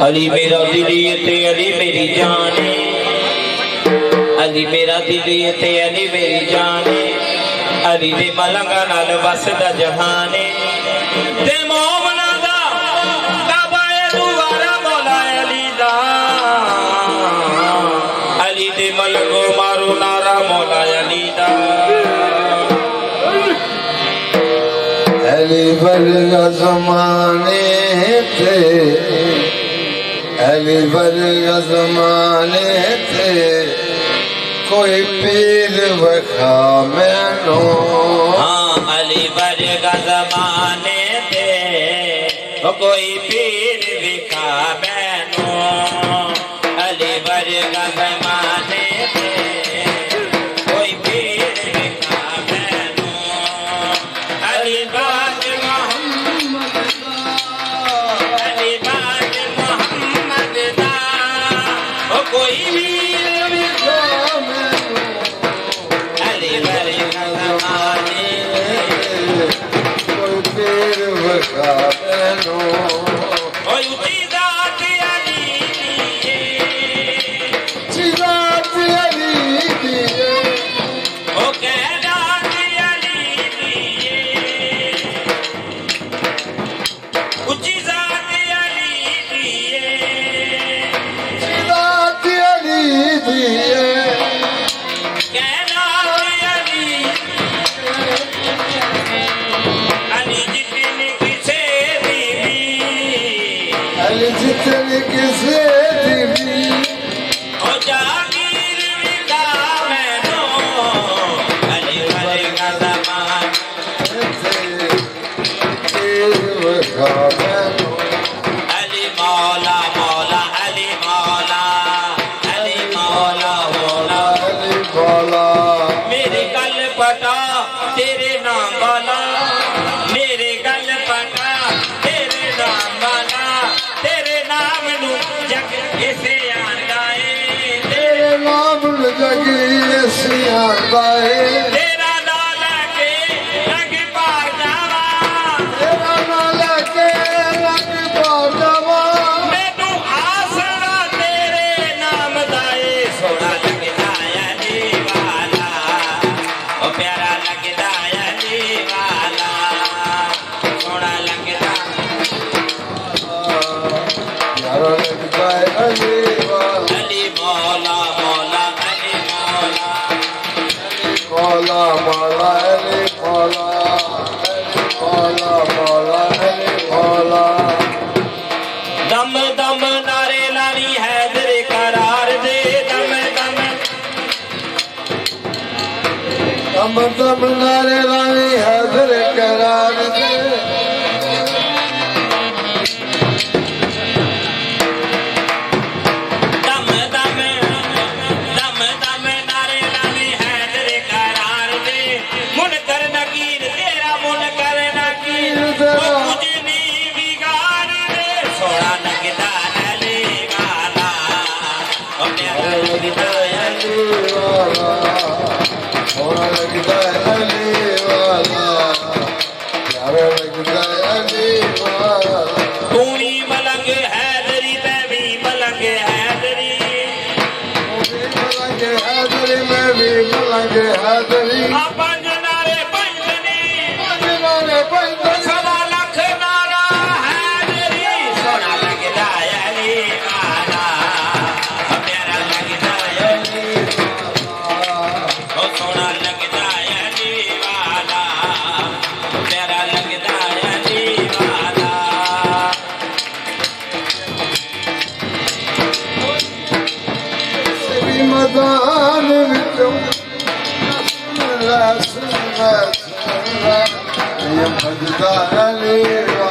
अली मेरा दिली ते अली मेरी जान, अली मेरा दिली ते अली मेरी जान, अली दे मलंगा नाल वसदा जहान ते मोमना दा काबा ए दुआरा मौला अली दा, अली दे मलंगो मारो नारा मौला अली दा। अली वर्गा ज़माने थे, अली वर्गा ज़माने थे, कोई पीर वखा मैनो। हाँ अली वर्गा ज़माने थे, कोई पीर विखा मैनो। अली वर्गा ज़माने थे, कोई पीर विखा मैनो। अली बाज मोहम्मद दा, कोई पीर विखा मैनो। अली वर्गा ज़माने कोई पीर वखा मैनो। ऊंची जात अली दिए, चिराग अली दिए, ओ कैदात अली दिए, ऊंची जात अली दिए, चिराग अली दिए, कैदात अली, अली जितनी किसे बीबी, अली जितने किसे दिवी, ओ जागीर विदा मैनो। अली वर्गा ज़माने पीर वखा मैनो। अली मौला मौला अली मौला, अली मौला मौला। अली मौला, मेरे गल पटा तेरे नाम वाला, मेरे गल पटा तेरे नाम वाला, तेरे नाम नू जग इसे आंदा है, तेरे नाम लगी सियां गाए, तेरा नाम लेके रंग पार जावा, तेरा नाम के रंग पावा। मैनू आसरा तेरे नाम दाए। सोना लगदा अली वाला, ओ प्यारा लगदा अली वाला, सोना लगदा। यारा लगता है अली वाला, अली मौला मौला अली मौला, मौला मौला अली मौला, अली मौला मौला अली मौला। दम दम नारे लानी हैदर करार दे, दम दम दम दम नारे रानी हैदर करार दे, दम दम दम दम नारे लानी हैदर करार दे। मुनकर नकीर तेरा मुनकर नकीर, ओ कुछ नहीं बिगाड़ दे। सोना लगदा अली वाला, ओ प्यारा लगदा अली। अली वाला, सोना लगता है अली वाला, यारा लगता है अली वाला। तू भी मलंग हैदरी, मैं भी मलंग हैदरी, मलंग हैदरी में भी मलंग हैदरी, आ पंज नारे पंजनी, नारे पंजनी, सवा लख नारा हैदरी। सोना लगदा अली वाला, ओ प्यारा लगदा अली, ओ सोना लगदा अली वाला, ओ प्यारा लगदा अली वाला। भी मैदान विचों सुन ला, ये भजदा अली वाला।